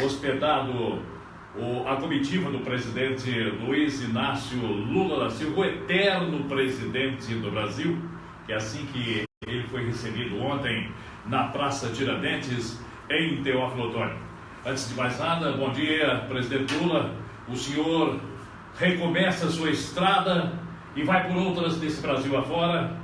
hospedado a comitiva do presidente Luiz Inácio Lula da Silva, o eterno presidente do Brasil, que é assim que ele foi recebido ontem na Praça Tiradentes, em Teófilo Otoni. Antes de mais nada, bom dia, presidente Lula. O senhor recomeça a sua estrada e vai por outras desse Brasil afora,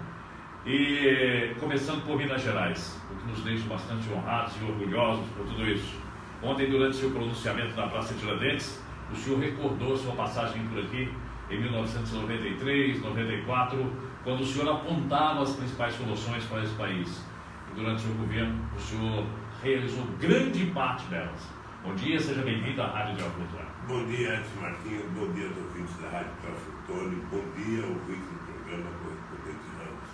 e começando por Minas Gerais, o que nos deixa bastante honrados e orgulhosos por tudo isso. Ontem, durante seu pronunciamento na Praça Tiradentes, o senhor recordou sua passagem por aqui em 1993, 94, quando o senhor apontava as principais soluções para esse país. E durante seu governo, o senhor realizou grande parte delas. Bom dia, seja bem-vindo à Rádio Teófilo Otoni. Bom dia, Edson Martins, bom dia aos ouvintes da Rádio Teófilo Otoni, bom dia ao ouvinte do programa Correspondente Ramos.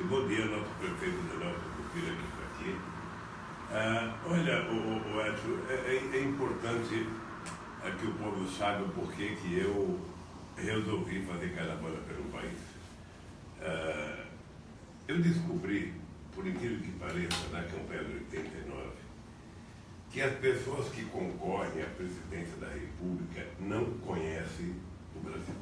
E bom dia ao nosso prefeito da nossa cultura que está aqui. Olha, Edson, é importante que o povo saiba o porquê que eu resolvi fazer caravana pelo país. Eu descobri, por incrível que pareça, na campanha de 89, que as pessoas que concorrem à presidência da República não conhecem o Brasil.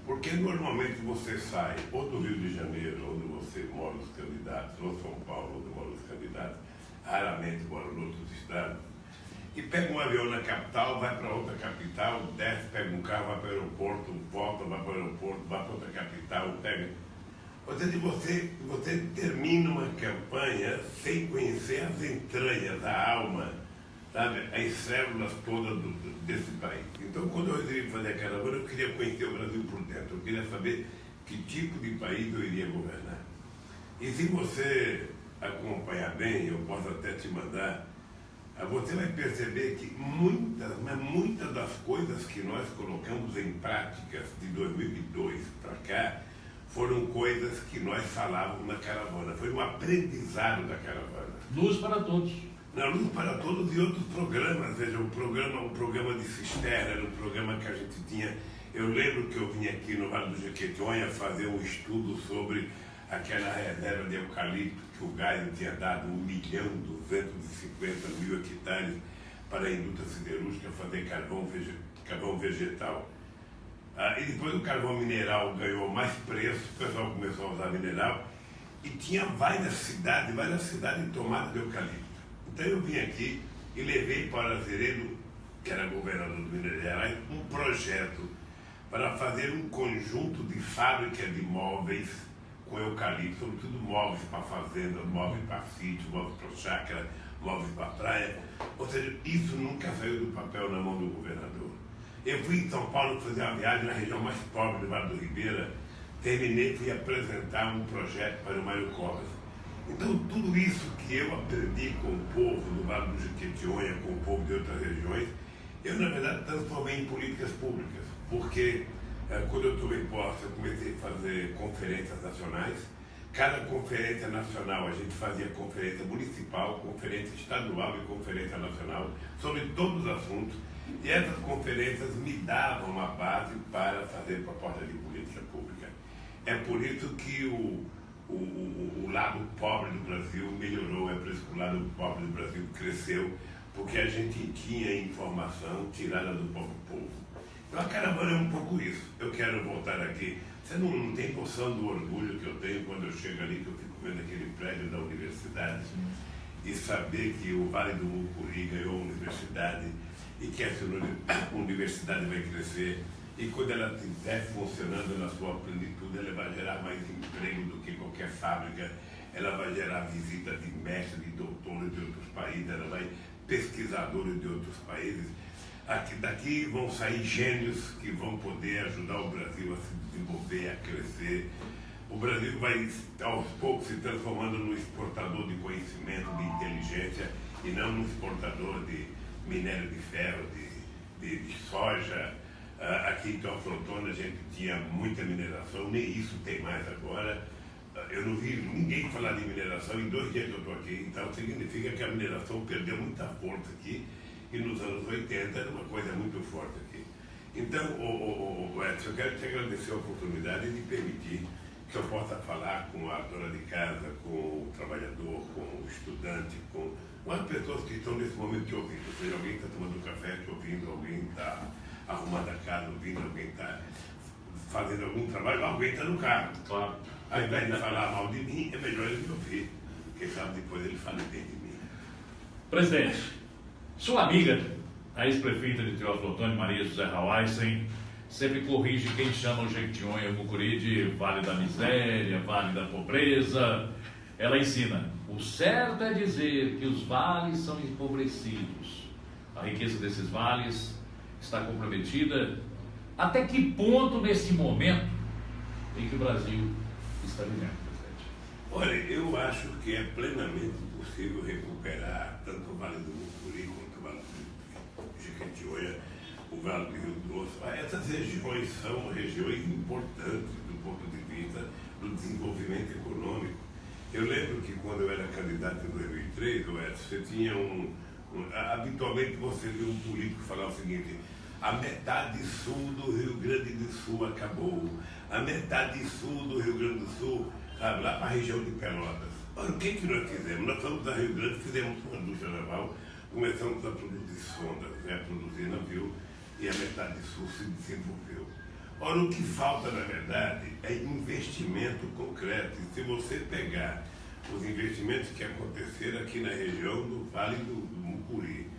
Porque normalmente você sai ou do Rio de Janeiro, onde você mora os candidatos, ou São Paulo, onde moram os candidatos, raramente moram em outros estados, e pega um avião na capital, vai para outra capital, desce, pega um carro, vai para o aeroporto, volta, vai para o aeroporto, vai para outra capital, pega... Ou seja, você termina uma campanha sem conhecer as entranhas, a alma, sabe, as células todas desse país. Então, quando eu resolvi fazer a caravana, eu queria conhecer o Brasil por dentro, eu queria saber que tipo de país eu iria governar. E se você acompanhar bem, eu posso até te mandar, você vai perceber que muitas das coisas que nós colocamos em práticas de 2002 para cá, foram coisas que nós falávamos na caravana. Foi um aprendizado da caravana. Luz para todos. Na Luz para Todos e outros programas. Veja, o programa de Cisterna era um programa que a gente tinha. Eu lembro que eu vim aqui no Vale do Jequitinhonha fazer um estudo sobre aquela reserva de eucalipto que o Geisel tinha dado 1.250.000 hectares para a indústria siderúrgica fazer carvão vegetal. E depois o carvão mineral ganhou mais preço, o pessoal começou a usar mineral, e tinha várias cidades tomadas de eucalipto. Então eu vim aqui e levei para Azeredo, que era governador de Minas Gerais, um projeto para fazer um conjunto de fábricas de móveis com eucalipto, sobretudo móveis para fazenda, móveis para sítio, móveis para chácara, móveis para praia. Ou seja, isso nunca saiu do papel na mão do governador. Eu fui em São Paulo fazer uma viagem na região mais pobre do Vale do Ribeira, terminei e fui apresentar um projeto para o Mário Covas. Então, tudo isso que eu aprendi com o povo do Vale do Jequitinhonha, com o povo de outras regiões, eu, na verdade, transformei em políticas públicas, porque quando eu tomei posse, eu comecei a fazer conferências nacionais. Cada conferência nacional, a gente fazia conferência municipal, conferência estadual e conferência nacional sobre todos os assuntos. E essas conferências me davam uma base para fazer proposta de política pública. É por isso que o lado pobre do Brasil melhorou, é por isso que o lado pobre do Brasil cresceu, porque a gente tinha informação tirada do próprio povo. Então a caravana é um pouco isso. Eu quero voltar aqui. Você não tem noção do orgulho que eu tenho quando eu chego ali, que eu fico vendo aquele prédio da universidade, e saber que o Vale do Mucuri ganhou uma universidade, e que essa universidade vai crescer, e quando ela estiver funcionando na sua plenitude, ela vai gerar mais emprego do que qualquer fábrica, ela vai gerar visita de mestres, de doutores de outros países, ela vai pesquisadores de outros países. Daqui vão sair gênios que vão poder ajudar o Brasil a se desenvolver, a crescer. O Brasil vai, aos poucos, se transformando num exportador de conhecimento, de inteligência, e não num exportador de minério de ferro, de soja. Aqui em Teófilo Otoni a gente tinha muita mineração, nem isso tem mais agora. Eu não vi ninguém falar de mineração em 2 dias que eu estou aqui, então significa que a mineração perdeu muita força aqui, e nos anos 80 era uma coisa muito forte aqui. Então, Edson, eu quero te agradecer a oportunidade de permitir que eu possa falar com a dona de casa, com o trabalhador, com o estudante, com as pessoas que estão nesse momento te ouvindo. Ou seja, alguém está tomando café te ouvindo, alguém está arrumando a casa ouvindo, alguém está fazendo algum trabalho, alguém está no carro. Claro. Ao invés de falar mal de mim, é melhor ele me ouvir. Quem sabe depois ele fala bem de mim. Presidente, sua amiga, a ex-prefeita de Teófilo Otoni, Maria José Hawaisen, sempre corrige quem chama o Jequitinhonha e o Mucuri de Vale da Miséria, Vale da Pobreza. Ela ensina, o certo é dizer que os vales são empobrecidos. A riqueza desses vales está comprometida. Até que ponto, nesse momento, em que o Brasil está vivendo, presidente? Olha, eu acho que é plenamente possível recuperar tanto o Vale do Mucuri quanto o Vale do Jequitinhonha, o Vale do Rio Doce. Essas regiões são regiões importantes do ponto de vista do desenvolvimento econômico. Eu lembro que quando eu era candidato em 2003, você tinha habitualmente você viu um político falar o seguinte: a metade sul do Rio Grande do Sul acabou, a metade sul do Rio Grande do Sul, sabe, lá para a região de Pelotas. Ora, o que nós fizemos? Nós fomos a Rio Grande, fizemos uma indústria naval, começamos a produzir sondas, a produzir navio, e a metade sul se desenvolveu. Ora, o que falta, na verdade, é investimento concreto. E se você pegar os investimentos que aconteceram aqui na região do Vale do Mucuri,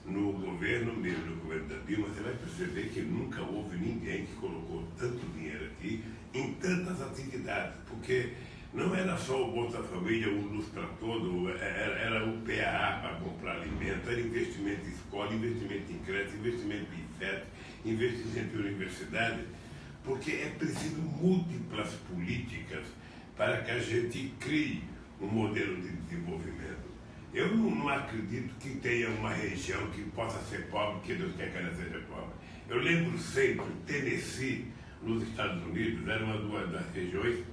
no governo mesmo, no governo da Dilma, você vai perceber que nunca houve ninguém que colocou tanto dinheiro aqui em tantas atividades, porque não era só o Bolsa Família, o Luz para Todo, era o PAA para comprar alimento, era investimento em escola, investimento em crédito, investimento em FET, investimento em universidade, porque é preciso múltiplas políticas para que a gente crie um modelo de desenvolvimento. Eu não acredito que tenha uma região que possa ser pobre, que Deus quer que ela seja pobre. Eu lembro sempre, Tennessee, nos Estados Unidos, era uma das regiões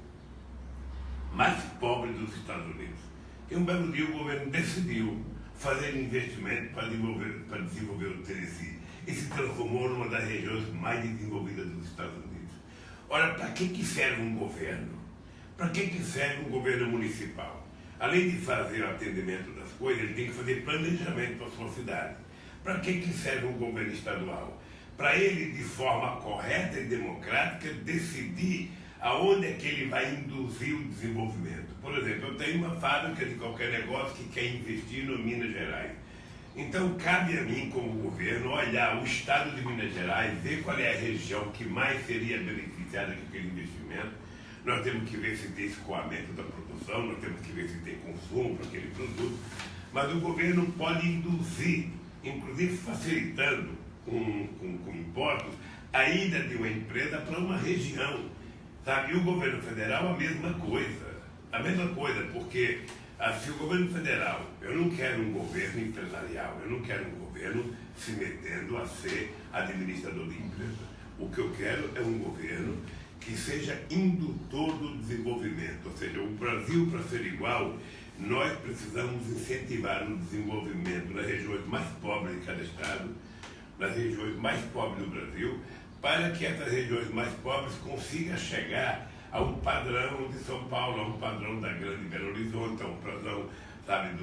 mais pobres dos Estados Unidos. E um belo dia o governo decidiu fazer investimento para desenvolver o Tennessee e se transformou numa das regiões mais desenvolvidas dos Estados Unidos. Ora, para que serve um governo? Para que serve um governo municipal? Além de fazer o atendimento das coisas, ele tem que fazer planejamento para a sua cidade. Para que serve um governo estadual? Para ele, de forma correta e democrática, decidir aonde é que ele vai induzir o desenvolvimento. Por exemplo, eu tenho uma fábrica de qualquer negócio que quer investir no Minas Gerais. Então, cabe a mim, como governo, olhar o estado de Minas Gerais, ver qual é a região que mais seria beneficiada com aquele investimento. Nós temos que ver se tem escoamento da produção, nós temos que ver se tem consumo para aquele produto. Mas o governo pode induzir, inclusive facilitando com impostos, a ida de uma empresa para uma região. Sabe? E o governo federal a mesma coisa, porque se o governo federal, eu não quero um governo empresarial, eu não quero um governo se metendo a ser administrador de empresa. O que eu quero é um governo que seja indutor do desenvolvimento, ou seja, o Brasil, para ser igual, nós precisamos incentivar o desenvolvimento nas regiões mais pobres de cada estado, nas regiões mais pobres do Brasil, para que essas regiões mais pobres consigam chegar a um padrão de São Paulo, a um padrão da Grande Belo Horizonte, a um padrão, sabe,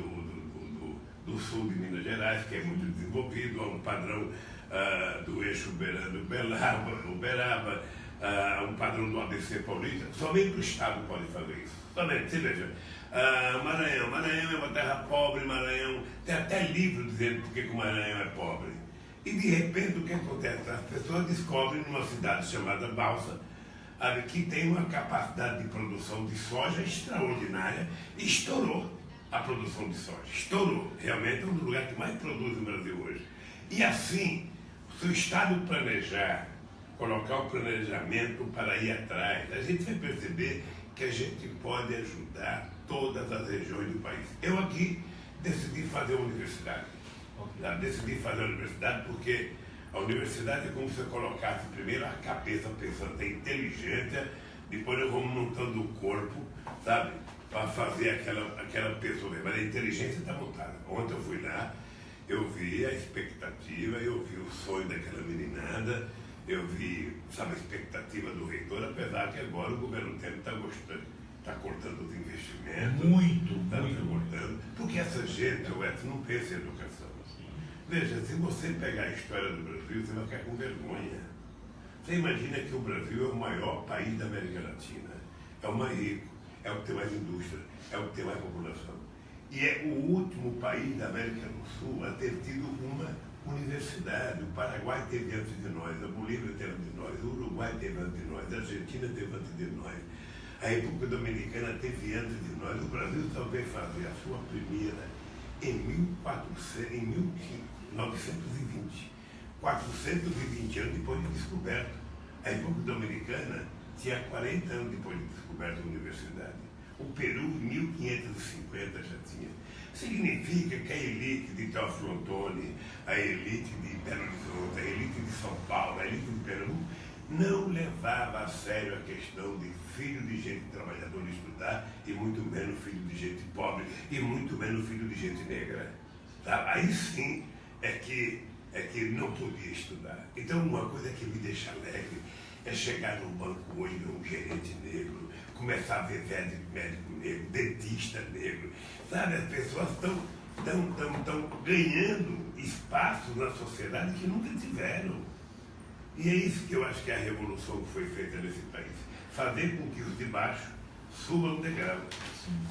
do sul de Minas Gerais, que é muito desenvolvido, a um padrão do eixo Uberaba, um padrão do ABC Paulista. Somente o Estado pode fazer isso. Somente, você veja, Maranhão é uma terra pobre, Maranhão, tem até livro dizendo por que o Maranhão é pobre. E de repente o que acontece? As pessoas descobrem numa cidade chamada Balsa, que tem uma capacidade de produção de soja extraordinária, e estourou a produção de soja. Estourou. Realmente é um dos lugares que mais produz no Brasil hoje. E assim, se o Estado planejar, colocar o planejamento para ir atrás, a gente vai perceber que a gente pode ajudar todas as regiões do país. Eu aqui decidi fazer uma universidade. Decidi fazer a universidade porque a universidade é como se eu colocasse primeiro a cabeça pensando em inteligência, depois eu vou montando o corpo, sabe, para fazer aquela pessoa. Mas a inteligência está montada. Ontem eu fui lá, eu vi a expectativa, eu vi o sonho daquela meninada, eu vi, sabe, a expectativa do reitor, apesar que agora o governo Temer está gostando, está cortando os investimentos. Muito cortando. Porque essa gente, o Edson, não pensa em educação. Veja, se você pegar a história do Brasil, você vai ficar com vergonha. Você imagina que o Brasil é o maior país da América Latina. É o mais rico, é o que tem mais indústria, é o que tem mais população. E é o último país da América do Sul a ter tido uma universidade. O Paraguai teve antes de nós, a Bolívia teve antes de nós, o Uruguai teve antes de nós, a Argentina teve antes de nós, a República Dominicana teve antes de nós. O Brasil só veio fazer a sua primeira em 1920, 420 anos depois de descoberto. A República Dominicana tinha 40 anos depois de descoberta a universidade. O Peru, em 1550, já tinha. Significa que a elite de Teófilo Otoni, a elite de Belo Horizonte, a elite de São Paulo, a elite de Pernambuco, não levava a sério a questão de filho de gente trabalhadora estudar, e muito menos filho de gente pobre, e muito menos filho de gente negra. Tá? Aí sim é que não podia estudar. Então, uma coisa que me deixa alegre é chegar no banco hoje, um gerente negro, começar a ver médico negro, dentista negro. Sabe, as pessoas estão ganhando espaço na sociedade que nunca tiveram. E é isso que eu acho que é a revolução que foi feita nesse país. Fazer com que os de baixo subam o degrau.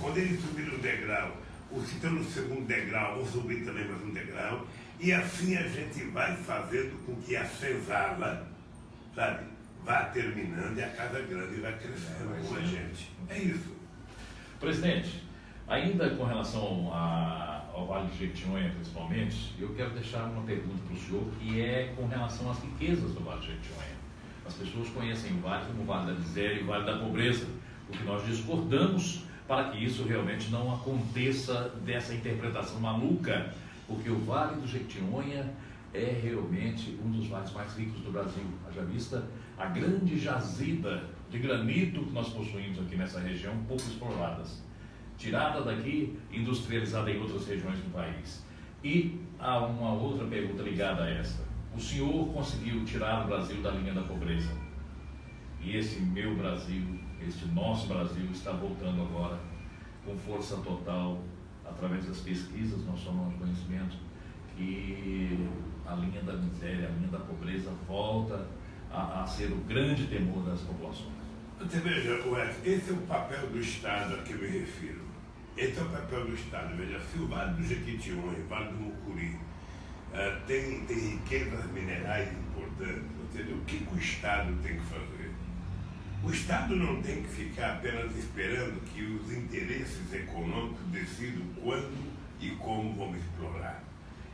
Quando eles subiram o degrau, os que estão no segundo degrau vão subir também mais um degrau. E assim a gente vai fazendo com que a senzala, sabe, vá terminando e a casa grande vai crescendo com a gente. É isso. Presidente, ainda com relação ao Vale do Jequitinhonha, principalmente, eu quero deixar uma pergunta para o senhor, que é com relação às riquezas do Vale do Jequitinhonha. As pessoas conhecem o Vale como o Vale da Miséria e o Vale da Pobreza, porque nós discordamos para que isso realmente não aconteça dessa interpretação maluca, porque o Vale do Jequitinhonha é realmente um dos vales mais ricos do Brasil. Haja vista a grande jazida de granito que nós possuímos aqui nessa região, pouco exploradas. Tirada daqui, industrializada em outras regiões do país. E há uma outra pergunta ligada a esta. O senhor conseguiu tirar o Brasil da linha da pobreza. E esse meu Brasil, este nosso Brasil, está voltando agora com força total, através das pesquisas, nós tomamos conhecimento que a linha da miséria, a linha da pobreza volta a ser o grande temor das populações. Você veja, esse é o papel do Estado a que eu me refiro. Esse é o papel do Estado. Veja, se o Vale do Jequitinhonha, o Vale do Mucuri, tem riquezas minerais importantes, ou seja, o que o Estado tem que fazer? O Estado não tem que ficar apenas esperando que os interesses econômicos decidam quando e como vão explorar.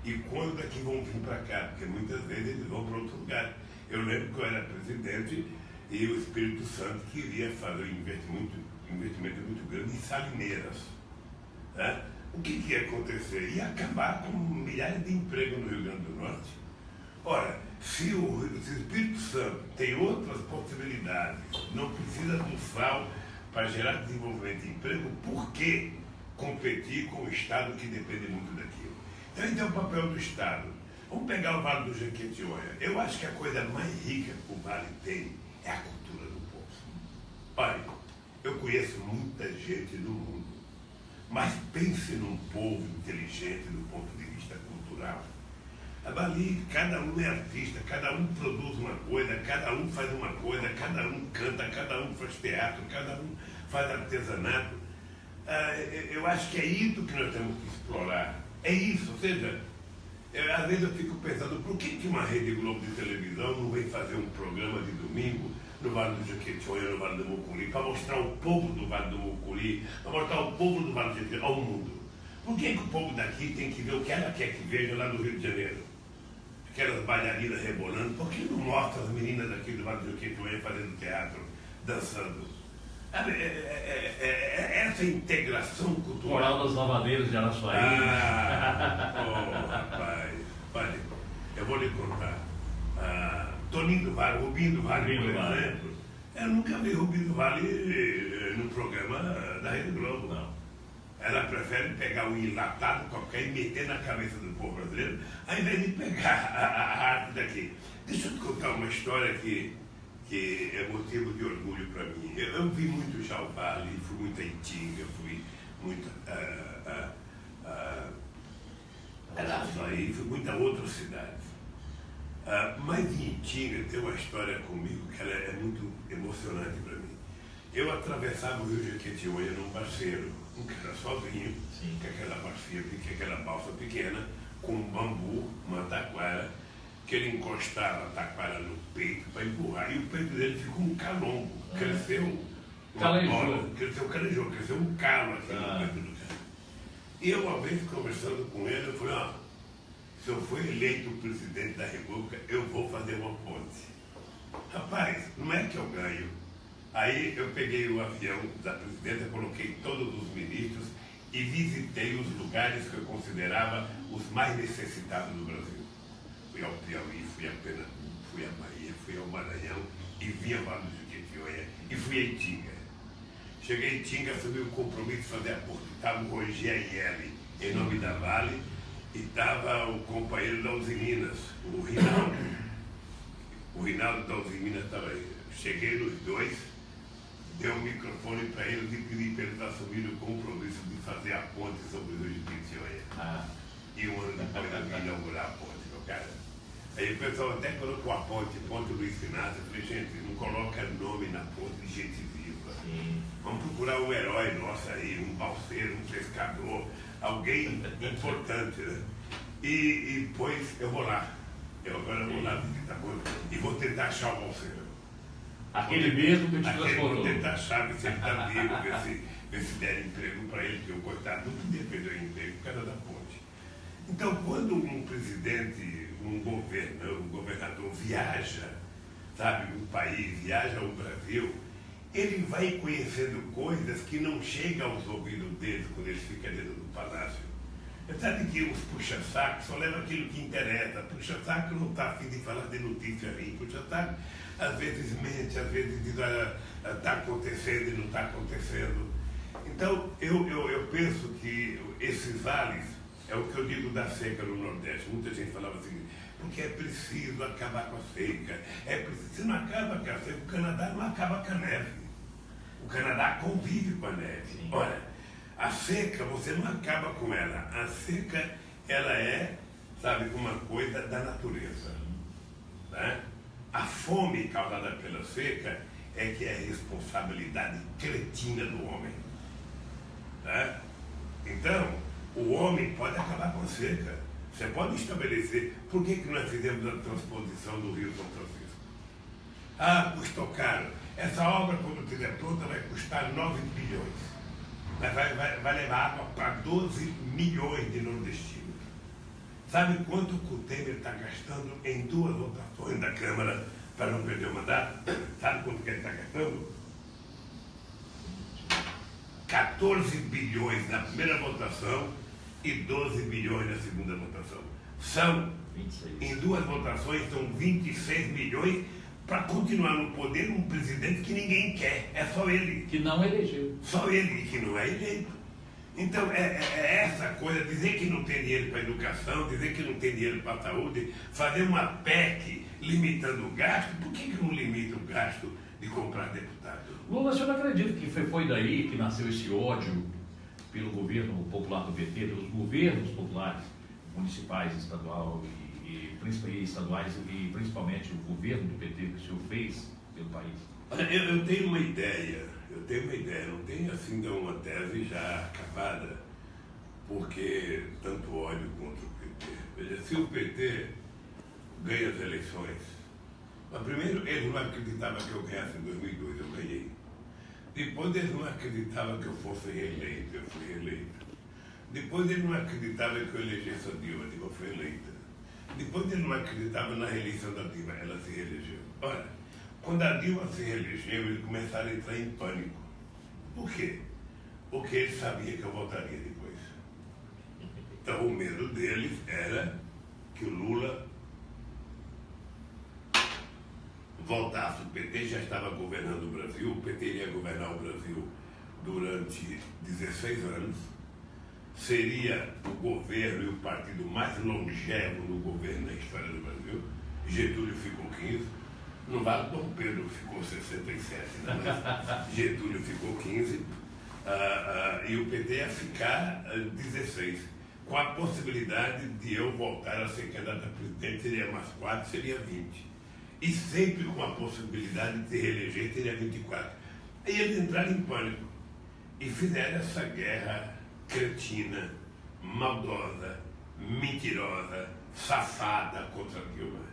E quando é que vão vir para cá, porque muitas vezes eles vão para outro lugar. Eu lembro que eu era presidente e o Espírito Santo queria fazer um investimento muito grande em salineiras. Né? O que ia acontecer? Ia acabar com milhares de empregos no Rio Grande do Norte. Ora, se o Espírito Santo tem outras possibilidades, não precisa do sal para gerar desenvolvimento e emprego, por que competir com o Estado que depende muito daquilo? Então, esse é o papel do Estado. Vamos pegar o Vale do Jequitinhonha. Eu acho que a coisa mais rica que o Vale tem é a cultura do povo. Olha, eu conheço muita gente no mundo, mas pense num povo inteligente do ponto de vista cultural. Ali, cada um é artista, cada um produz uma coisa, cada um faz uma coisa, cada um canta, cada um faz teatro, cada um faz artesanato. Eu acho que é isso que nós temos que explorar. É isso, ou seja, às vezes eu fico pensando, por que uma Rede Globo de televisão não vem fazer um programa de domingo no Vale do Jequitinhonha, no Vale do Mucuri, para mostrar o povo do Vale do Mucuri, para mostrar o povo do Vale do Jequitinhonha ao mundo? Por que o povo daqui tem que ver o que ela quer que veja lá no Rio de Janeiro? Aquelas bailarinas rebolando, por que não mostra as meninas daqui do Vale do Jequitinhonha fazendo teatro, dançando? Essa integração cultural. Coral das Lavadeiras de Araçuaí. Rapaz, olha, eu vou lhe contar. Toninho do Vale, Rubinho do Vale, por exemplo. Eu nunca vi Rubinho do Vale no programa da Rede Globo. Não. Ela prefere pegar um enlatado qualquer e meter na cabeça do povo brasileiro, ao invés de pegar a arte daqui. Deixa eu te contar uma história que é motivo de orgulho para mim. Eu vi muito João Vale, fui muito a Itinga, fui muito Araçuaí, fui muito a outras cidades. Mas em Itinga tem uma história comigo que ela é muito emocionante para mim. Eu atravessava o Rio Jequitinhonha num parceiro, um cara sozinho, com aquela bacia, aquela balsa pequena, com um bambu, uma taquara, que ele encostava a taquara no peito para empurrar, e o peito dele ficou um calombo, cresceu uma bola, cresceu um calo aqui no peito do cara. E eu, uma vez, conversando com ele, eu falei, se eu for eleito presidente da República, eu vou fazer uma ponte. Rapaz, não é que eu ganho. Aí eu peguei o avião da presidência, coloquei todos os ministros e visitei os lugares que eu considerava os mais necessitados do Brasil. Fui ao Piauí, fui a Pernambuco, fui a Bahia, fui ao Maranhão e vim a Vale do Jequitinhonha e fui a Itinga. Cheguei em Itinga, assumi o compromisso de fazer a ponte. Estava o Roger Aielli, em nome da Vale, e estava o companheiro da Uzi Minas, o Rinaldo. O Rinaldo da Uzi Minas estava aí. Cheguei nos dois, dei um microfone para eles e pedi para eles assumirem o compromisso de fazer a ponte sobre o Rio Jequitinhonha. E um ano depois eu vim inaugurar a ponte, meu cara. Aí o pessoal até colocou a ponte Luiz Inácio. Eu falei, gente, não coloca nome na ponte de gente viva. Vamos procurar um herói nosso aí, um balseiro, um pescador, alguém importante, né? E depois eu vou lá. Eu agora vou lá visitar a ponte e vou tentar achar o balseiro. Aquele mesmo que te transformou. Vou tentar achar se ele está vivo, ver se der emprego para ele, porque o coitado não podia perder o emprego por causa da ponte. Então, quando um presidente, um governador viaja, sabe, um país, viaja ao Brasil, ele vai conhecendo coisas que não chegam aos ouvidos dele quando ele fica dentro do palácio. Você sabe que os puxa-sacos só levam aquilo que interessa. Puxa-saco não está afim de falar de notícia ruim. Puxa-saco às vezes mente, às vezes diz está acontecendo e não está acontecendo. Então, eu penso que esses vales, é o que eu digo da seca no Nordeste. Muita gente falava assim, porque é preciso acabar com a seca. Se não acaba com a seca, o Canadá não acaba com a neve. O Canadá convive com a neve. Olha, a seca, você não acaba com ela. A seca, ela é, sabe, uma coisa da natureza. Né? A fome causada pela seca é que é a responsabilidade cretina do homem. Né? Então, o homem pode acabar com a seca. Você pode estabelecer. Por que nós fizemos a transposição do Rio São Francisco? Custou caro. Essa obra, quando estiver pronta, vai custar 9 bilhões. Mas vai levar água para 12 milhões de nordestinos. Sabe quanto o Temer está gastando em 2 votações da Câmara para não perder o mandato? Sabe quanto que ele está gastando? 14 bilhões na primeira votação e 12 bilhões na segunda votação. São, 26. Em 2 votações, são 26 milhões para continuar no poder um presidente que ninguém quer. É só ele. Que não elegeu. Só ele, que não é eleito. Então, é essa coisa, dizer que não tem dinheiro para educação, dizer que não tem dinheiro para a saúde, fazer uma PEC limitando o gasto. Por que não limita o gasto de comprar deputado? Lula, o senhor não acredita que foi daí que nasceu esse ódio pelo governo popular do PT, pelos governos populares, municipais, estadual e estaduais e principalmente o governo do PT que o senhor fez pelo país? Olha, eu tenho uma ideia, não tenho assim uma tese já acabada, porque tanto ódio contra o PT. Veja, se o PT ganha as eleições, mas primeiro eles não acreditavam que eu ganhasse em 2002, eu ganhei. Depois eles não acreditavam que eu fosse reeleito, eu fui reeleito. Depois eles não acreditavam que eu elegesse a Dilma, eu fui eleita. Depois eles não acreditavam na reeleição da Dilma, ela se reelegeu. Olha, quando a Dilma se reelegeu, eles começaram a entrar em pânico. Por quê? Porque eles sabiam que eu votaria depois. Então o medo deles era que o Lula voltasse. O PT já estava governando o Brasil, o PT iria governar o Brasil durante 16 anos, seria o governo e o partido mais longevo no governo na história do Brasil. Getúlio ficou 15. No Vale, Dom Pedro ficou 67, né? Mas Getúlio ficou 15. E o PT ia ficar 16. Com a possibilidade de eu voltar a ser candidato a presidente, seria mais 4, seria 20. E sempre com a possibilidade de se reeleger, seria 24. Aí eles entraram em pânico e fizeram essa guerra cretina, maldosa, mentirosa, safada contra Dilma.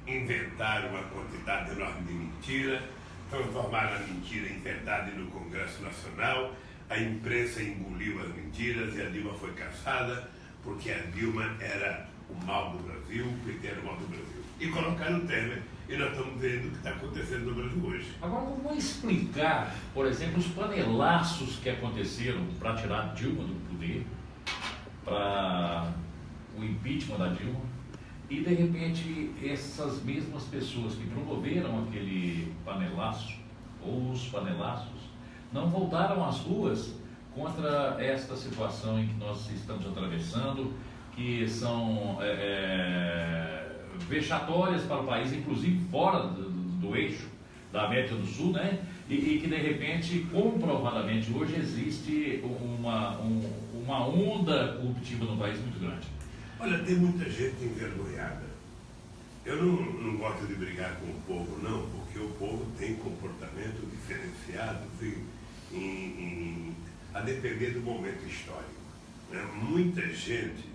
Inventaram uma quantidade enorme de mentira, transformaram a mentira em verdade no Congresso Nacional, a imprensa engoliu as mentiras e a Dilma foi caçada, porque a Dilma era o mal do Brasil, o PT era o mal do Brasil. E colocaram o Temer, e nós estamos vendo o que está acontecendo no Brasil hoje. Agora, como explicar, por exemplo, os panelaços que aconteceram para tirar Dilma do poder, para o impeachment da Dilma, e de repente essas mesmas pessoas que promoveram aquele panelaço, ou os panelaços, não voltaram às ruas contra esta situação em que nós estamos atravessando, que são vexatórias para o país, inclusive fora do eixo da América do Sul, né? E que de repente, comprovadamente, hoje existe uma onda corruptiva no país muito grande. Olha, tem muita gente envergonhada. Eu não gosto de brigar com o povo, não, porque o povo tem comportamentos diferenciados a depender do momento histórico, né? Muita gente...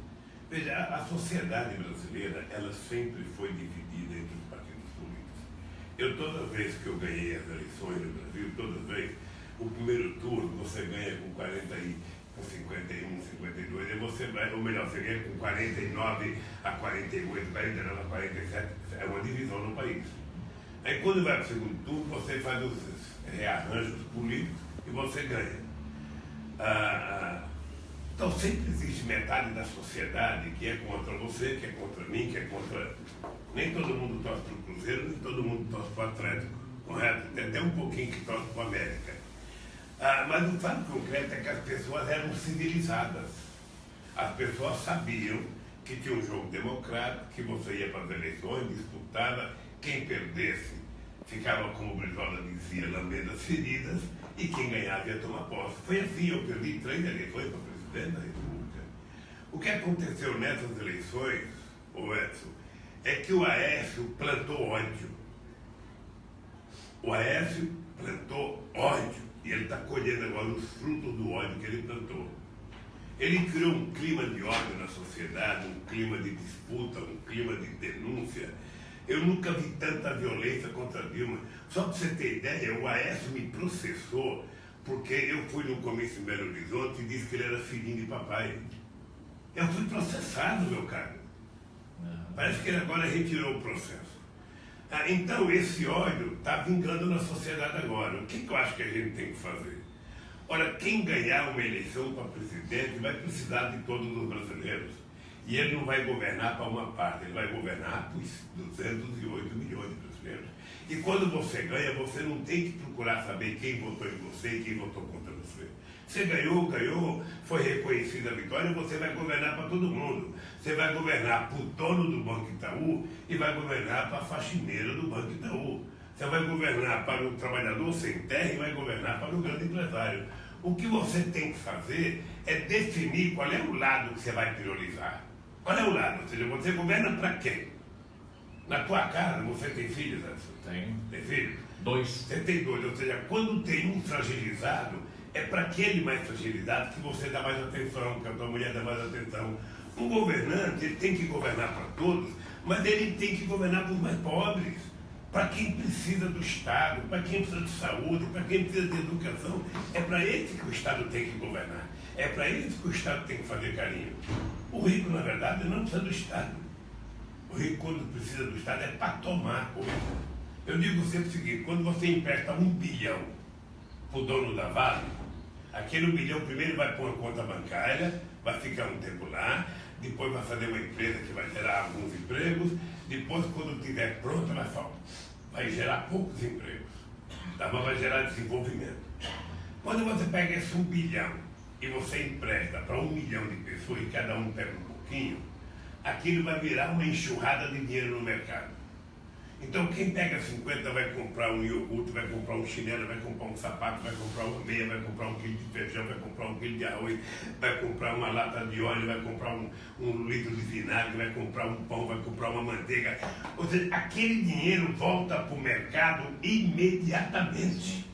Veja, a sociedade brasileira, ela sempre foi dividida entre os partidos políticos. Toda vez que eu ganhei as eleições no Brasil, toda vez, o primeiro turno você ganha com 51, 52, e você vai, ou melhor, você ganha com 49 a 48, 49 a 47, é uma divisão no país. Aí quando vai para o segundo turno, você faz os rearranjos políticos e você ganha. Então sempre existe metade da sociedade que é contra você, que é contra mim, que é contra... Nem todo mundo torce para o Cruzeiro, nem todo mundo torce para o Atlético, correto? Tem até um pouquinho que torce para o América. Mas o fato concreto é que as pessoas eram civilizadas. As pessoas sabiam que tinha um jogo democrático, que você ia para as eleições, disputava, quem perdesse ficava, como o Brizola dizia, lambendo as feridas, e quem ganhava ia tomar posse. Foi assim, eu perdi 3 eleições para presidente da República. O que aconteceu nessas eleições, Edson, é que o Aécio plantou ódio. O Aécio plantou ódio, e ele está colhendo agora os frutos do ódio que ele plantou. Ele criou um clima de ódio na sociedade, um clima de disputa, um clima de denúncia. Eu nunca vi tanta violência contra Dilma. Só para você ter ideia, o Aécio me processou porque eu fui no comício em Belo Horizonte e disse que ele era filhinho de papai. Eu fui processado, meu caro. Parece que ele agora retirou o processo. Então esse ódio está vingando na sociedade agora. O que eu acho que a gente tem que fazer? Olha, quem ganhar uma eleição para presidente vai precisar de todos os brasileiros. E ele não vai governar para uma parte, ele vai governar para os 208 milhões de brasileiros. E quando você ganha, você não tem que procurar saber quem votou em você e quem votou contra você. Você ganhou, foi reconhecida a vitória, você vai governar para todo mundo. Você vai governar para o dono do Banco Itaú e vai governar para a faxineira do Banco Itaú. Você vai governar para o trabalhador sem terra e vai governar para o grande empresário. O que você tem que fazer é definir qual é o lado que você vai priorizar. Qual é o lado? Ou seja, você governa para quem? Na tua casa, você tem filhos, Edson? Tenho. Tem filhos? 2. Você tem 2, ou seja, quando tem um fragilizado, é para aquele mais fragilizado que você dá mais atenção, que a tua mulher dá mais atenção. Um governante, ele tem que governar para todos, mas ele tem que governar para os mais pobres, para quem precisa do Estado, para quem precisa de saúde, para quem precisa de educação. É para esse que o Estado tem que governar. É para eles que o Estado tem que fazer carinho. O rico, na verdade, não precisa do Estado. O rico, quando precisa do Estado, é para tomar coisa. Eu digo sempre o seguinte, quando você empresta 1 bilhão para o dono da Vale, aquele 1 bilhão primeiro vai pôr uma conta bancária, vai ficar um tempo lá, depois vai fazer uma empresa que vai gerar alguns empregos, depois, quando estiver pronta, vai gerar poucos empregos, mas vai gerar desenvolvimento. Quando você pega esse 1 bilhão e você empresta para 1 milhão de pessoas e cada um pega um pouquinho, aquilo vai virar uma enxurrada de dinheiro no mercado. Então quem pega 50 vai comprar um iogurte, vai comprar um chinelo, vai comprar um sapato, vai comprar uma meia, vai comprar 1 quilo de feijão, vai comprar 1 quilo de arroz, vai comprar uma lata de óleo, vai comprar um litro de vinagre, vai comprar um pão, vai comprar uma manteiga. Ou seja, aquele dinheiro volta para o mercado imediatamente.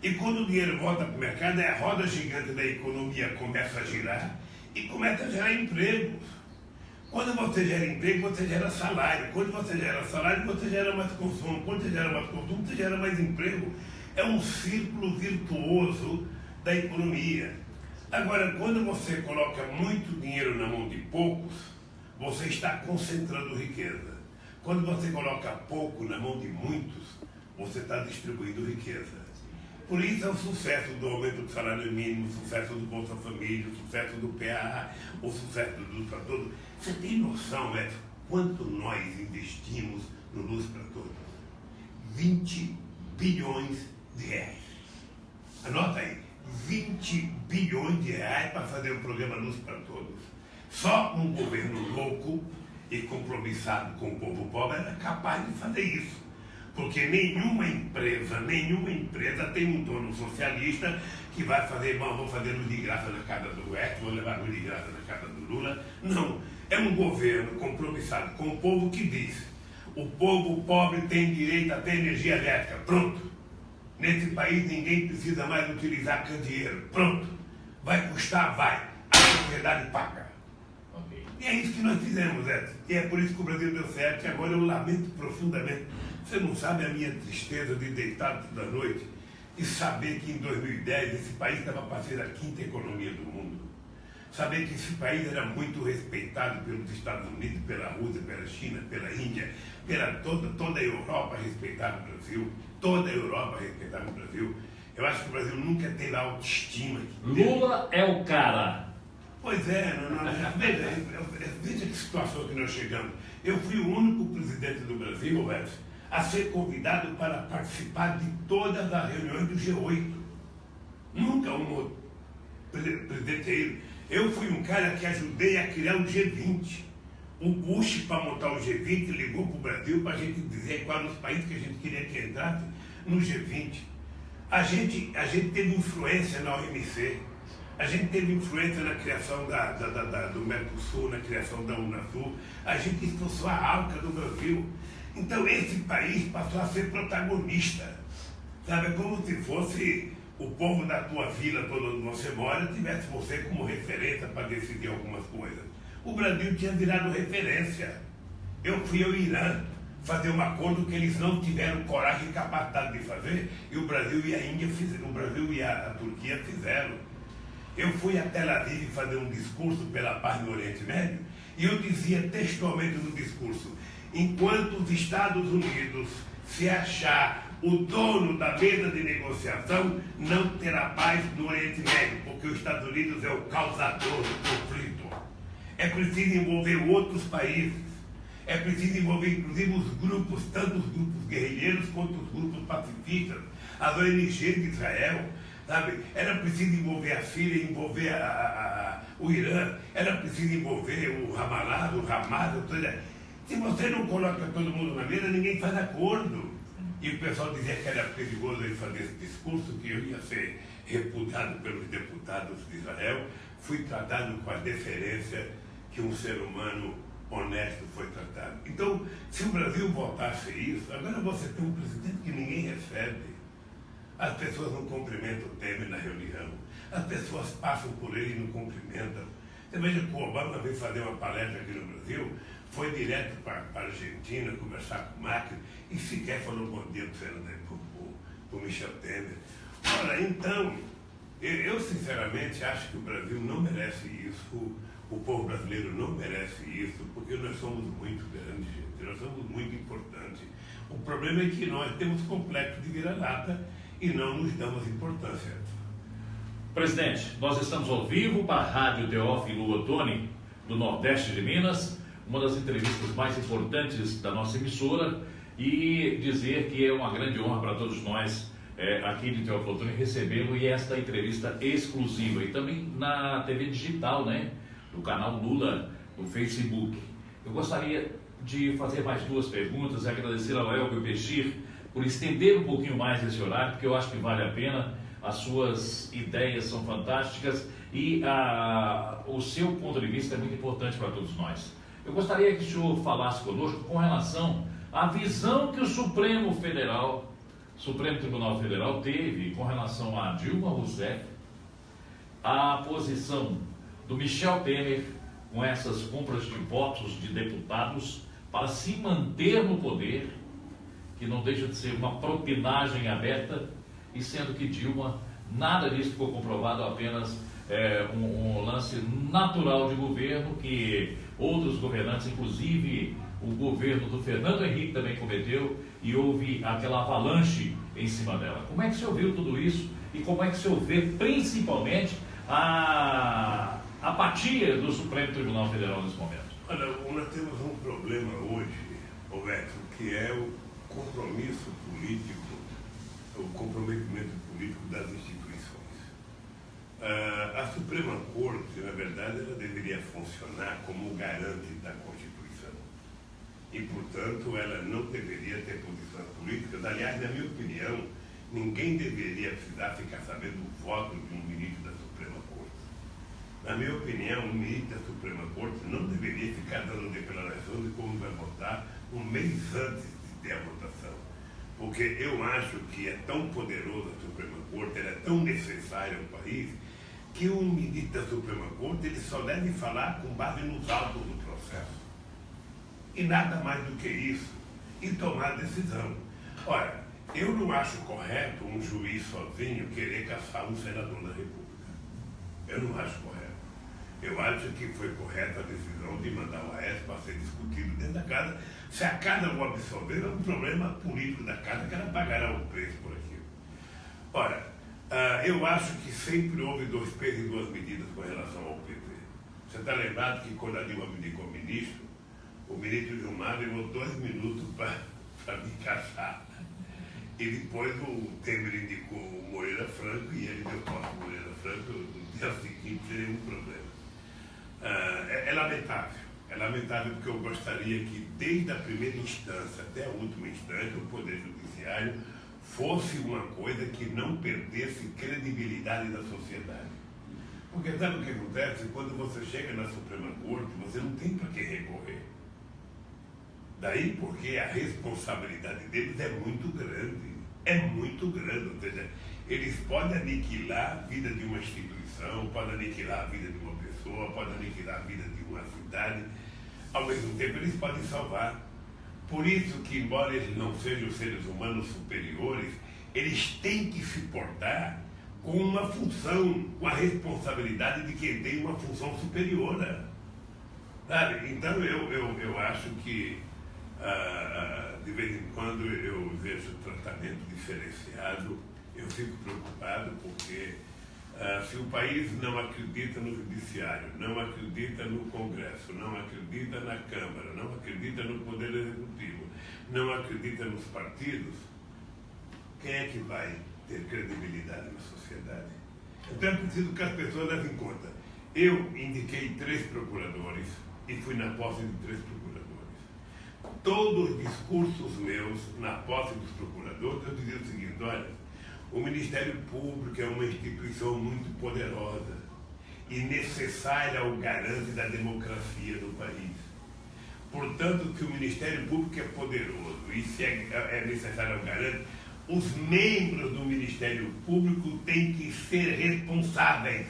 E quando o dinheiro volta para o mercado, a roda gigante da economia começa a girar e começa a gerar empregos. Quando você gera emprego, você gera salário. Quando você gera salário, você gera mais consumo. Quando você gera mais consumo, você gera mais emprego. É um círculo virtuoso da economia. Agora, quando você coloca muito dinheiro na mão de poucos, você está concentrando riqueza. Quando você coloca pouco na mão de muitos, você está distribuindo riqueza. Por isso é o sucesso do aumento do salário mínimo, o sucesso do Bolsa Família, o sucesso do PA, o sucesso do Luz para Todos. Você tem noção, Edson, quanto nós investimos no Luz para Todos? 20 bilhões de reais. Anota aí, 20 bilhões de reais para fazer o programa Luz para Todos. Só um governo louco e compromissado com o povo pobre era capaz de fazer isso. Porque nenhuma empresa tem um dono socialista que vai fazer, bom, vou fazer luz de graça na casa do Edson, vou levar luz de graça na casa do Lula. Não, é um governo compromissado com o povo que diz: o povo pobre tem direito a ter energia elétrica. Pronto. Nesse país ninguém precisa mais utilizar candeeiro. Pronto. Vai custar? Vai. A sociedade paga. Okay. E é isso que nós fizemos, Edson. E é por isso que o Brasil deu certo. E agora eu lamento profundamente. Você não sabe a minha tristeza de deitar toda noite e saber que em 2010 esse país estava para ser a 5ª economia do mundo. Saber que esse país era muito respeitado pelos Estados Unidos, pela Rússia, pela China, pela Índia, pela toda a Europa respeitava o Brasil. Toda a Europa respeitava o Brasil. Eu acho que o Brasil nunca teve autoestima. Lula é o cara. Pois é, veja que situação que nós chegamos. Eu fui o único presidente do Brasil, Edson, a ser convidado para participar de todas as reuniões do G8. Nunca um outro presidente aí. Eu fui um cara que ajudei a criar o G20. O Bush, para montar o G20, ligou para o Brasil para a gente dizer quais eram os países que a gente queria que entrasse no G20. A gente teve influência na OMC. A gente teve influência na criação do Mercosul, na criação da Unasul. A gente expulsou a ALCA do Brasil. Então esse país passou a ser protagonista. Sabe, como se fosse o povo da tua vila, toda onde você mora, tivesse você como referência para decidir algumas coisas. O Brasil tinha virado referência. Eu fui ao Irã fazer um acordo que eles não tiveram coragem e capacidade de fazer, e o Brasil e a Índia fizeram, o Brasil e a Turquia fizeram. Eu fui a Tel Aviv fazer um discurso pela paz no Oriente Médio, e eu dizia textualmente no discurso: enquanto os Estados Unidos se achar o dono da mesa de negociação, não terá paz no Oriente Médio, porque os Estados Unidos é o causador do conflito. É preciso envolver outros países, é preciso envolver inclusive os grupos, tanto os grupos guerrilheiros quanto os grupos pacifistas, as ONGs de Israel, sabe? Era preciso envolver a Síria, envolver o Irã, era preciso envolver o Ramallah, o Hamas, ou seja, se você não coloca todo mundo na mesa, ninguém faz acordo. E o pessoal dizia que era perigoso ele fazer esse discurso, que eu ia ser repudiado pelos deputados de Israel. Fui tratado com a deferência que um ser humano honesto foi tratado. Então, se o Brasil voltasse isso, agora você tem um presidente que ninguém recebe. As pessoas não cumprimentam o Temer na reunião. As pessoas passam por ele e não cumprimentam. Você veja que o Obama veio fazer uma palestra aqui no Brasil, foi direto para a Argentina conversar com o Macri e sequer falou bom dia para o Michel Temer. Ora, então, eu sinceramente acho que o Brasil não merece isso, o povo brasileiro não merece isso, porque nós somos muito grandes, gente, nós somos muito importantes. O problema é que nós temos complexo de vira-lata e não nos damos importância. Presidente, nós estamos ao vivo para a Rádio Teófilo Otoni, do Nordeste de Minas, uma das entrevistas mais importantes da nossa emissora, e dizer que é uma grande honra para todos nós aqui de Teófilo Otoni recebê-lo e esta entrevista exclusiva. E também na TV digital, né? Do canal Lula, no Facebook. Eu gostaria de fazer mais duas perguntas e agradecer ao Elbio Bechir por estender um pouquinho mais esse horário, porque eu acho que vale a pena. As suas ideias são fantásticas e o seu ponto de vista é muito importante para todos nós. Eu gostaria que o senhor falasse conosco com relação à visão que o Supremo Tribunal Federal teve com relação a Dilma Rousseff, a posição do Michel Temer com essas compras de votos de deputados para se manter no poder, que não deixa de ser uma propinagem aberta, e sendo que Dilma, nada disso ficou comprovado, apenas um lance natural de governo que outros governantes, inclusive o governo do Fernando Henrique também cometeu, e houve aquela avalanche em cima dela. Como é que o senhor viu tudo isso e como é que o senhor vê principalmente a apatia do Supremo Tribunal Federal nesse momento? Olha, nós temos um problema hoje, Roberto, que é o compromisso político, o comprometimento político das instituições. A Suprema Corte, na verdade, ela deveria funcionar como garante da Constituição. E, portanto, ela não deveria ter posições políticas. Aliás, na minha opinião, ninguém deveria precisar ficar sabendo do voto de um ministro da Suprema Corte. Na minha opinião, um ministro da Suprema Corte não deveria ficar dando declaração de como vai votar um mês antes de ter a votação. Porque eu acho que é tão poderosa a Suprema Corte, ela é tão necessária ao país, que um ministro da Suprema Corte ele só deve falar com base nos autos do processo. E nada mais do que isso. E tomar decisão. Ora, eu não acho correto um juiz sozinho querer caçar um senador da República. Eu não acho correto. Eu acho que foi correta a decisão de mandar o AES para ser discutido dentro da casa. Se a casa o absolver, é um problema político da casa, que ela pagará o preço por aquilo. Ora, eu acho que sempre houve dois pesos e duas medidas com relação ao PT. Você está lembrado que quando a Dilma me indicou ministro, o ministro Gilmar levou 2 minutos para me caçar. E depois o Temer indicou o Moreira Franco e ele deu posse ao Moreira Franco. No dia seguinte teria um problema. É lamentável. É lamentável porque eu gostaria que desde a primeira instância até a última instância o Poder Judiciário fosse uma coisa que não perdesse credibilidade da sociedade. Porque sabe o que acontece? Quando você chega na Suprema Corte, você não tem para que recorrer. Daí porque a responsabilidade deles é muito grande. É muito grande. Ou seja, eles podem aniquilar a vida de uma instituição, podem aniquilar a vida de uma pessoa, podem aniquilar a vida de uma cidade. Ao mesmo tempo, eles podem salvar. Por isso que, embora eles não sejam seres humanos superiores, eles têm que se portar com uma função, com a responsabilidade de quem tem uma função superior. Sabe? Então, eu acho que, de vez em quando, eu vejo tratamento diferenciado. Eu fico preocupado porque se o país não acredita no judiciário, não acredita no Congresso, não acredita na Câmara, não acredita no Poder Executivo, não acredita nos partidos, quem é que vai ter credibilidade na sociedade? Então é preciso que as pessoas levem em conta. Eu indiquei 3 procuradores e fui na posse de 3 procuradores. Todos os discursos meus na posse dos procuradores, eu dizia o seguinte: olha, o Ministério Público é uma instituição muito poderosa e necessária ao garante da democracia do país. Portanto, se o Ministério Público é poderoso e se é necessário ao garante, os membros do Ministério Público têm que ser responsáveis.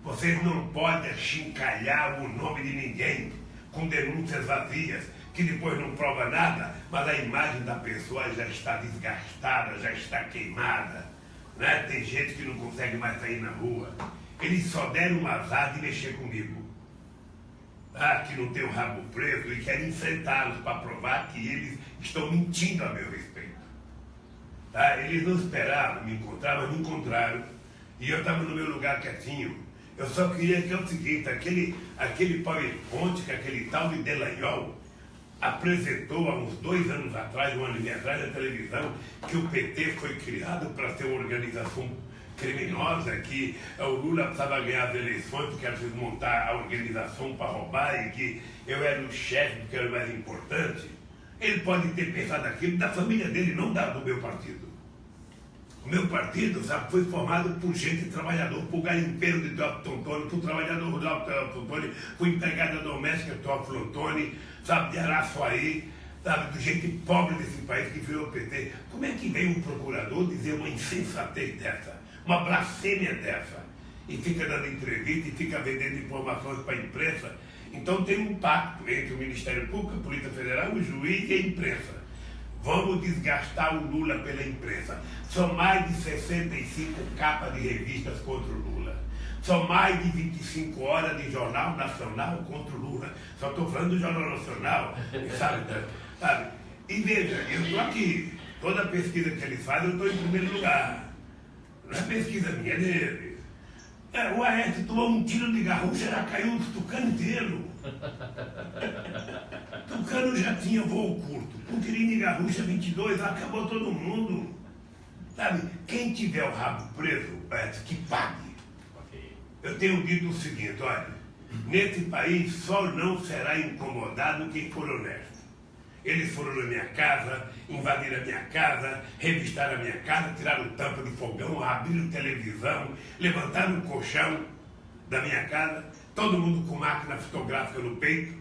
Vocês não podem achincalhar o nome de ninguém com denúncias vazias, que depois não prova nada, mas a imagem da pessoa já está desgastada, já está queimada. Né? Tem gente que não consegue mais sair na rua. Eles só deram um azar de mexer comigo. Que não tem o rabo preso e querem enfrentá-los para provar que eles estão mentindo a meu respeito. Eles não esperavam me encontrar, mas me encontraram. E eu estava no meu lugar quietinho. Eu só queria que é o seguinte, aquele PowerPoint que aquele tal de Delanhol apresentou há uns 2 anos atrás, 1 ano e meio atrás, na televisão, que o PT foi criado para ser uma organização criminosa, que o Lula precisava ganhar as eleições porque era preciso montar a organização para roubar e que eu era o chefe porque era o mais importante. Ele pode ter pensado aquilo da família dele, não do meu partido. O meu partido, sabe, foi formado por gente trabalhador, por garimpeiro de Teófilo Otoni, por trabalhador rural de Teófilo Otoni, por empregada doméstica de Teófilo Otoni, sabe, de Araçuaí, sabe, de gente pobre desse país que virou PT. Como é que vem um procurador dizer uma insensatez dessa, uma blasfêmia dessa, e fica dando entrevista e fica vendendo informações para a imprensa? Então tem um pacto entre o Ministério Público, a Polícia Federal, o juiz e a imprensa. Vamos desgastar o Lula pela imprensa. São mais de 65 capas de revistas contra o Lula. São mais de 25 horas de jornal nacional contra o Lula. Só estou falando do Jornal Nacional, sabe? E veja, eu estou aqui. Toda pesquisa que eles fazem, eu estou em primeiro lugar. Não é pesquisa minha, é deles. O Aécio tomou um tiro de garrucha, já caiu os tucanos inteiros. Tucano já tinha voo curto. Um tirinho de garrucha 22, acabou todo mundo. Sabe, quem tiver o rabo preso, que pague. Eu tenho dito o seguinte, olha, nesse país só não será incomodado quem for honesto. Eles foram na minha casa, invadiram a minha casa, revistaram a minha casa, tiraram tampa de fogão, abriram televisão, levantaram o colchão da minha casa, todo mundo com máquina fotográfica no peito.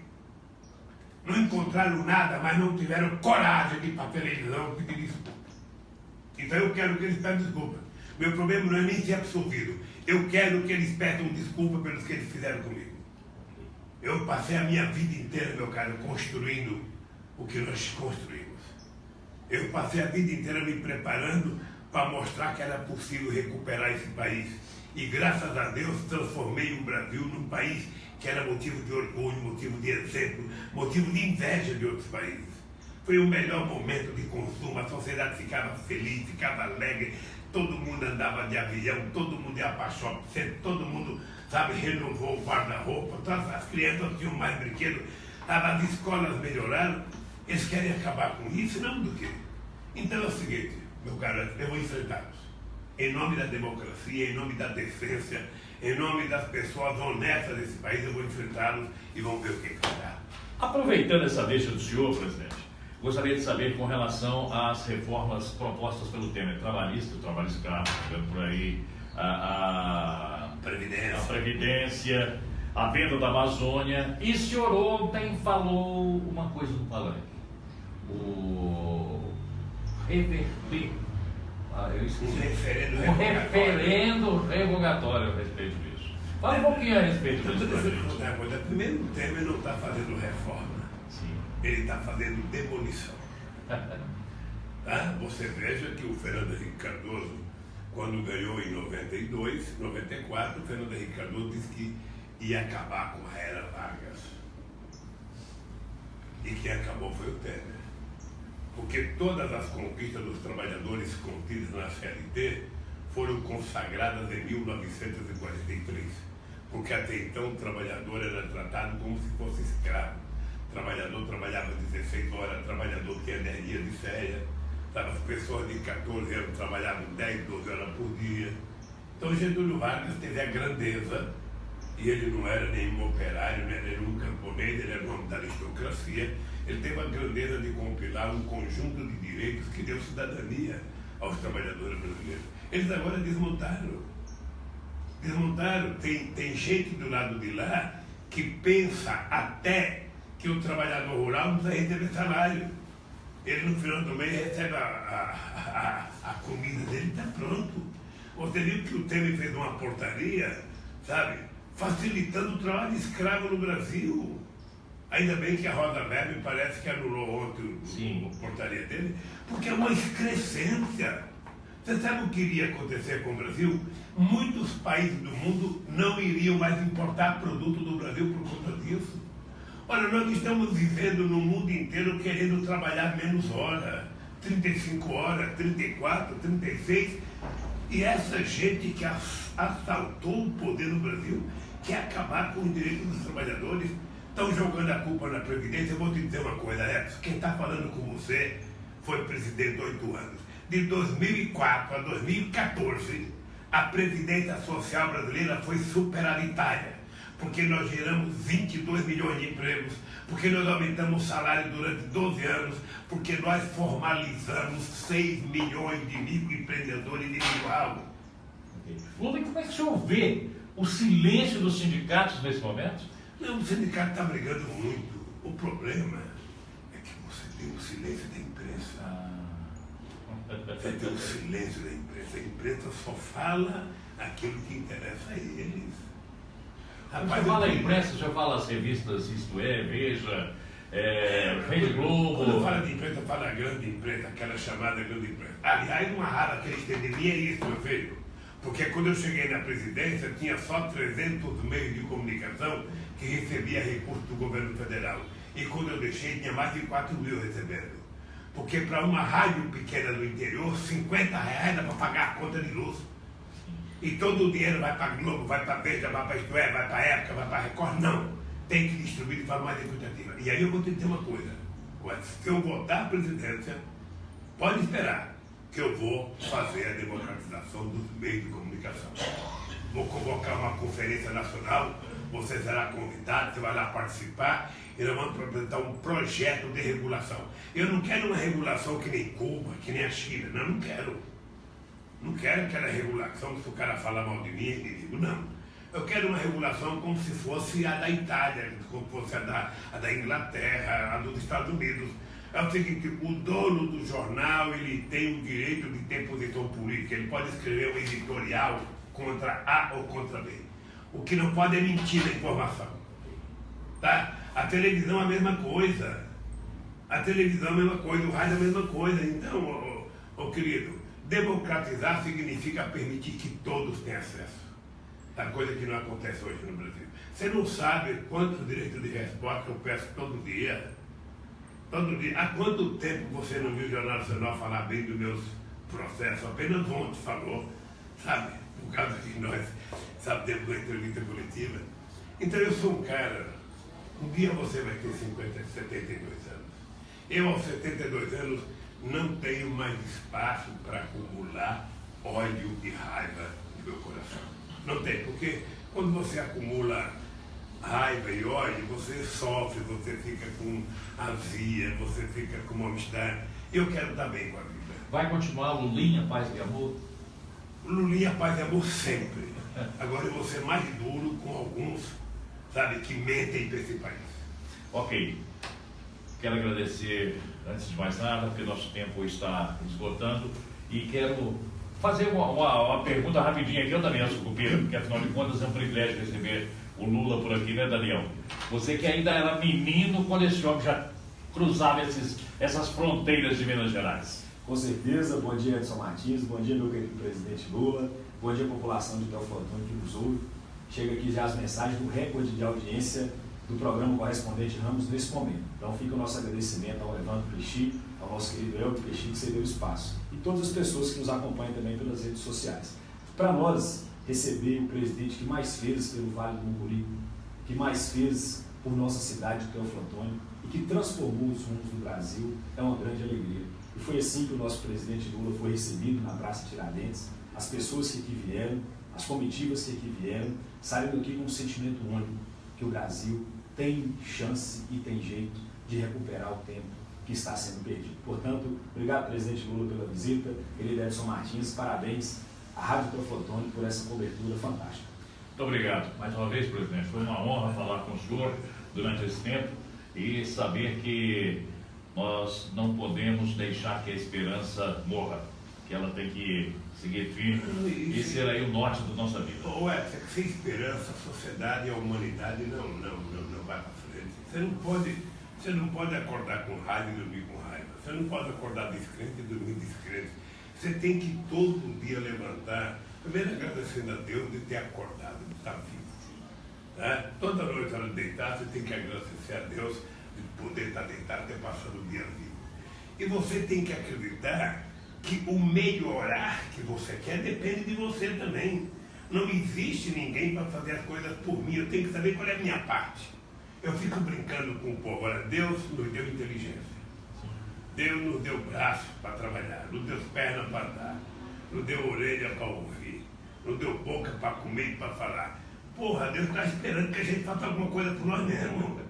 Não encontraram nada, mas não tiveram coragem de ir para a televisão pedir desculpa. Então eu quero que eles peçam desculpa. Meu problema não é nem ser absolvido. Eu quero que eles peçam desculpa pelos que eles fizeram comigo. Eu passei a minha vida inteira, meu caro, construindo o que nós construímos. Eu passei a vida inteira me preparando para mostrar que era possível recuperar esse país. E graças a Deus transformei o Brasil num país que era motivo de orgulho, motivo de exemplo, motivo de inveja de outros países. Foi o melhor momento de consumo, a sociedade ficava feliz, ficava alegre, todo mundo andava de avião, todo mundo ia para shopping, todo mundo, sabe, renovou o guarda-roupa, todas as crianças tinham mais brinquedos, as escolas melhoraram. Eles querem acabar com isso, não do quê? Então é o seguinte, meu caro, eu vou enfrentá-los. Em nome da democracia, em nome da decência, em nome das pessoas honestas desse país, eu vou enfrentá-los e vamos ver o que vai dar. Aproveitando essa deixa do senhor, presidente, gostaria de saber com relação às reformas propostas pelo Temer, trabalhista, o trabalhista que está por aí, a Previdência, a venda da Amazônia, e o senhor ontem falou uma coisa no palanque, o reverter, eu esqueci, um referendo revogatório a respeito disso. Fala um pouquinho a respeito disso. Primeiro, o Temer não está fazendo reforma. Sim. Ele está fazendo demolição. Tá? Você veja que o Fernando Henrique Cardoso, quando ganhou em 92, 94, o Fernando Henrique Cardoso disse que ia acabar com a era Vargas. E quem acabou foi o Temer. Porque todas as conquistas dos trabalhadores contidas na CLT foram consagradas em 1943. Porque até então o trabalhador era tratado como se fosse escravo. O trabalhador trabalhava 16 horas, o trabalhador tinha 10 dias de férias. As pessoas de 14 anos trabalhavam 10, 12 horas por dia. Então Getúlio Vargas teve a grandeza, e ele não era nenhum operário, não era nenhum camponês, ele era um homem da aristocracia. Ele teve a grandeza de compilar um conjunto de direitos que deu cidadania aos trabalhadores brasileiros. Eles agora desmontaram. Tem gente do lado de lá que pensa até que o trabalhador rural não precisa receber salário. Ele no final do mês recebe a comida dele, está pronto. Você viu que o Temer fez uma portaria, sabe, facilitando o trabalho escravo no Brasil. Ainda bem que a Rosa Weber parece que anulou ontem a portaria dele, porque é uma excrescência. Você sabe o que iria acontecer com o Brasil? Muitos países do mundo não iriam mais importar produto do Brasil por conta disso. Olha, nós estamos vivendo no mundo inteiro querendo trabalhar menos horas, 35 horas, 34, 36, e essa gente que assaltou o poder no Brasil quer acabar com os direitos dos trabalhadores. Estão jogando a culpa na Previdência. Eu vou te dizer uma coisa, Edson. Quem está falando com você foi presidente 8 anos. De 2004 a 2014, a Previdência Social brasileira foi superavitária, porque nós geramos 22 milhões de empregos, porque nós aumentamos o salário durante 12 anos, porque nós formalizamos 6 milhões de microempreendedores individual. Lula, e como é que o senhor vê o silêncio dos sindicatos nesse momento? Não, o sindicato está brigando muito. O problema é que você tem o silêncio da imprensa. Você tem o silêncio da imprensa. A imprensa só fala aquilo que interessa a eles. Rapaz, você fala a imprensa, você fala as revistas Isto É, Veja, Rede Globo. Quando eu falo de imprensa, eu falo da grande imprensa, aquela chamada grande imprensa. Aliás, uma rara característica de mim é isso, meu filho. Porque quando eu cheguei na presidência, tinha só 300 meios de comunicação que recebia recursos do governo federal. E quando eu deixei, tinha mais de 4 mil recebendo. Porque para uma rádio pequena do interior, R$50 dá para pagar a conta de luz. E todo o dinheiro vai para a Globo, vai para a Veja, vai para a Isto É, vai para a Época, vai para a Record. Não. Tem que distribuir de forma mais equitativa. E aí eu vou te dizer uma coisa. Se eu voltar à presidência, pode esperar que eu vou fazer a democratização dos meios de comunicação. Vou convocar uma conferência nacional, você será convidado, você vai lá participar, e nós vamos apresentar um projeto de regulação. Eu não quero uma regulação que nem Cuba, que nem a China, não quero. Não quero aquela regulação que se o cara falar mal de mim, é inimigo, não. Eu quero uma regulação como se fosse a da Itália, como se fosse a da Inglaterra, a dos Estados Unidos. É o seguinte, o dono do jornal, ele tem o direito de ter posição política, ele pode escrever um editorial contra A ou contra B. O que não pode é mentir na informação. Tá? A televisão é a mesma coisa. A televisão é a mesma coisa, o rádio é a mesma coisa. Então, querido, democratizar significa permitir que todos tenham acesso. A coisa que não acontece hoje no Brasil. Você não sabe quantos direitos de resposta eu peço todo dia. Todo dia. Há quanto tempo você não viu o Jornal Nacional falar bem dos meus processos? Apenas ontem falou, sabe? Por causa que nós, sabe, temos uma entrevista coletiva. Então eu sou um cara, um dia você vai ter 72 anos. Eu, aos 72 anos, não tenho mais espaço para acumular ódio e raiva no meu coração. Não tem, porque quando você acumula raiva e ódio, você sofre, você fica com azia, você fica com mal-estar. Eu quero estar bem com a vida. Vai continuar Lulinha, paz e amor? Lulinha, paz e amor sempre. Agora eu vou ser mais duro com alguns, sabe, que mentem para esse país. Ok. Quero agradecer, antes de mais nada, porque nosso tempo está esgotando, e quero fazer uma pergunta rapidinha aqui, eu também sou Cupira, porque afinal de contas é um privilégio receber o Lula por aqui, né, Daniel? Você que ainda era menino quando esse homem já cruzava essas fronteiras de Minas Gerais. Com certeza. Bom dia, Edson Martins, bom dia, meu querido presidente Lula, bom dia, população de Teoflotone que nos ouve. Chega aqui já as mensagens do recorde de audiência do programa Correspondente Ramos nesse momento. Então fica o nosso agradecimento ao Evandro Clichy, ao nosso querido Elton Clichy, que cedeu espaço, e todas as pessoas que nos acompanham também pelas redes sociais. Para nós, receber o presidente que mais fez pelo Vale do Mucuri, que mais fez por nossa cidade de Teoflotone e que transformou os rumos do Brasil, é uma grande alegria. E foi assim que o nosso presidente Lula foi recebido na Praça Tiradentes. As pessoas que aqui vieram, as comitivas que aqui vieram, saíram daqui com um sentimento único, que o Brasil tem chance e tem jeito de recuperar o tempo que está sendo perdido. Portanto, obrigado, presidente Lula, pela visita. Querido Edson Martins, parabéns à Rádio Teoflotone por essa cobertura fantástica. Muito obrigado. Mais uma vez, presidente, foi uma honra falar com o senhor durante esse tempo e saber que nós não podemos deixar que a esperança morra, que ela tem que seguir firme e ser aí o norte da nossa vida. Ué, sem esperança, a sociedade e a humanidade não vai para frente. Você não pode acordar com raiva e dormir com raiva. Você não pode acordar descrente e dormir descrente. Você tem que todo dia levantar, primeiro agradecendo a Deus de ter acordado, de estar vivo. Tá? Toda noite, na hora de deitar, você tem que agradecer a Deus de poder estar deitado, ter passado o dia vivo. E você tem que acreditar que o melhorar que você quer depende de você também. Não existe ninguém para fazer as coisas por mim, eu tenho que saber qual é a minha parte. Eu fico brincando com o povo. Olha, Deus nos deu inteligência. Deus nos deu braço para trabalhar, nos deu perna para dar, nos deu orelha para ouvir, nos deu boca para comer e para falar. Porra, Deus está esperando que a gente faça alguma coisa por nós mesmos.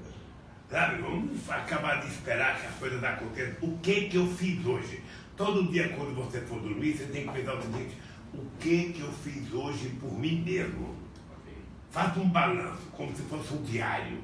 Sabe, vamos acabar de esperar que as coisas aconteçam. O que eu fiz hoje? Todo dia quando você for dormir, você tem que pensar o seguinte: o que eu fiz hoje por mim mesmo? Faça um balanço, como se fosse um diário.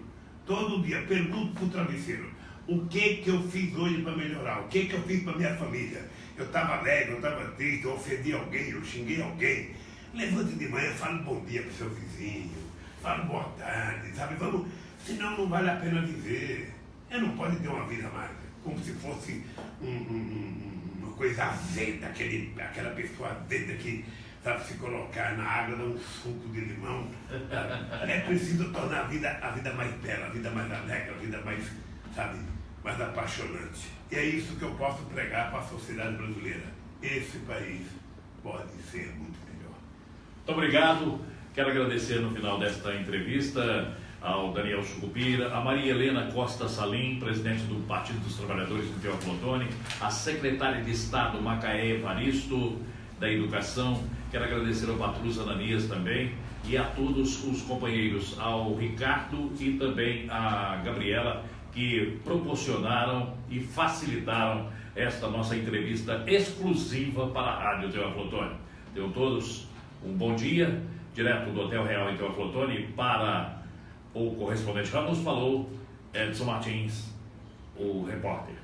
Todo dia, pergunto para o travesseiro: o que eu fiz hoje para melhorar? O que eu fiz para minha família? Eu estava alegre, eu estava triste, eu ofendi alguém, eu xinguei alguém. Levante de manhã, fale bom dia para o seu vizinho, fale boa tarde, sabe? Vamos, senão não vale a pena viver. Eu não pode ter uma vida mais como se fosse uma coisa azeda, aquela pessoa azeda que, sabe, se colocar na água, dá um suco de limão. É preciso tornar a vida mais bela, a vida mais alegre, a vida mais, sabe, mais apaixonante. E é isso que eu posso pregar para a sociedade brasileira. Esse país pode ser muito melhor. Muito obrigado. Quero agradecer no final desta entrevista ao Daniel Sucupira, a Maria Helena Costa Salim, presidente do Partido dos Trabalhadores do Teófilo Otoni, a secretária de Estado Macaé Evaristo, da Educação. Quero agradecer ao Patrus Ananias também e a todos os companheiros, ao Ricardo e também a Gabriela, que proporcionaram e facilitaram esta nossa entrevista exclusiva para a Rádio Teófilo Otoni. Tenham todos um bom dia, direto do Hotel Real em Teófilo Otoni para o correspondente Ramos. Falou Edson Martins, o repórter.